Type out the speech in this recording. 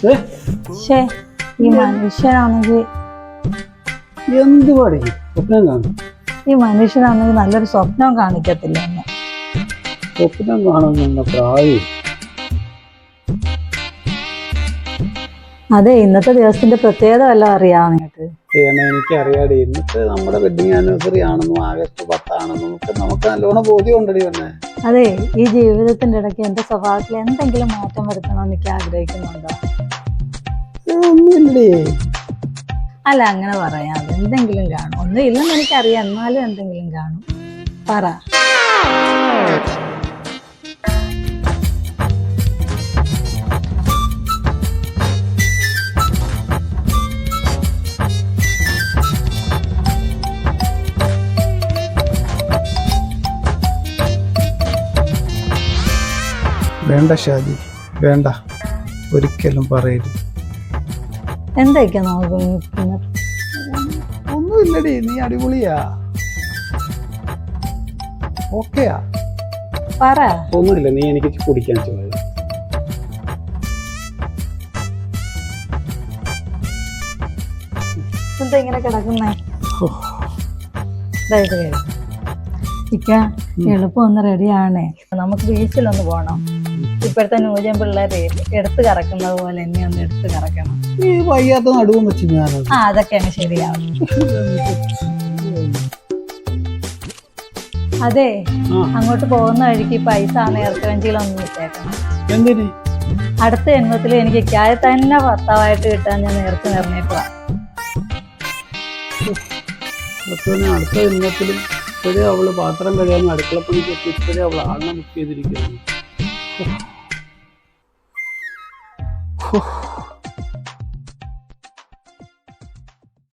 പക്ഷേ ഈ മനുഷ്യനാണെങ്കിൽ എന്ത് പറയും സ്വപ്നം കാണും? ഈ മനുഷ്യനാണെങ്കിൽ നല്ലൊരു സ്വപ്നം കാണിക്കത്തില്ല എന്നെ. സ്വപ്നം കാണുന്ന പ്രായം. അതെ, ഇന്നത്തെ ദിവസത്തിന്റെ പ്രത്യേകത വല്ലതും അറിയാമോ നിങ്ങൾക്ക്? എനിക്കറിയാടി, ഇന്നത്തെ നമ്മുടെ വെഡിങ് ആനിവേഴ്സറി ആണെന്നും ആഗസ്റ്റ് 10 ആണെന്നും നമുക്ക് നല്ലോണം ബോധ്യം ഉണ്ടടി തന്നെ. അതെ, ഈ ജീവിതത്തിന്റെ ഇടയ്ക്ക് എന്റെ സ്വഭാവത്തിൽ എന്തെങ്കിലും മാറ്റം വരുത്തണമെന്ന് എനിക്ക് ആഗ്രഹിക്കുന്നുണ്ടോ? ഒന്നുമില്ലേ? അല്ല, അങ്ങനെ പറയാം. എന്തെങ്കിലും കാണും. ഒന്നും ഇല്ലെന്ന് എനിക്കറിയാം, എന്നാലും എന്തെങ്കിലും കാണും. പറ. വേണ്ട ഷാജി, വേണ്ട, ഒരിക്കലും പറയരുത്. എന്തൊക്കെയാ നോക്കുന്നത്? ഒന്നുമില്ലടി, നീ അടിപൊളിയാ, ഓക്കെയാ. പറ. ഒന്നുമില്ല, നീ എനിക്ക് കുടിക്കാൻ ചോദിച്ചു. എന്താ ഇങ്ങനെ കിടക്കുന്നേ? ഇക്ക എളുപ്പം ഒന്ന് റെഡിയാണേ. നമുക്ക് ബീച്ചിലൊന്ന് പോണം. ഇപ്പോഴത്തെ ന്യൂജൻ പിള്ളേരെ എടുത്ത് കറക്കുന്നത് പോലെ എന്നെ ഒന്ന് എടുത്ത് കറക്കണം. ഈ വയ്യാത്ത നടുവും വെച്ച് ഞാനത്. അതൊക്കെ അങ്ങ് ശരിയാവും. അതെ, അങ്ങോട്ട് പോകുന്ന വഴിക്ക് പൈസ നേർക്കരഞ്ചിയിലൊന്നും വിട്ടേക്കണം. എന്തിന്? അടുത്ത ജന്മത്തിൽ എനിക്ക് ഇക്കായെ തന്നെ ഭർത്താവായിട്ട് കിട്ടാൻ ഞാൻ നേർക്ക് നിർണയിക്കുക. അടുത്ത ജന്മത്തിലും ഇപ്പോഴേ അവള് പാത്രം കഴിയാൻ അടുക്കളപ്പണിക്കൊക്കെ ഇപ്പോഴേ അവൾ ആളിനെ ബുക്ക് ചെയ്തിരിക്കുന്നു.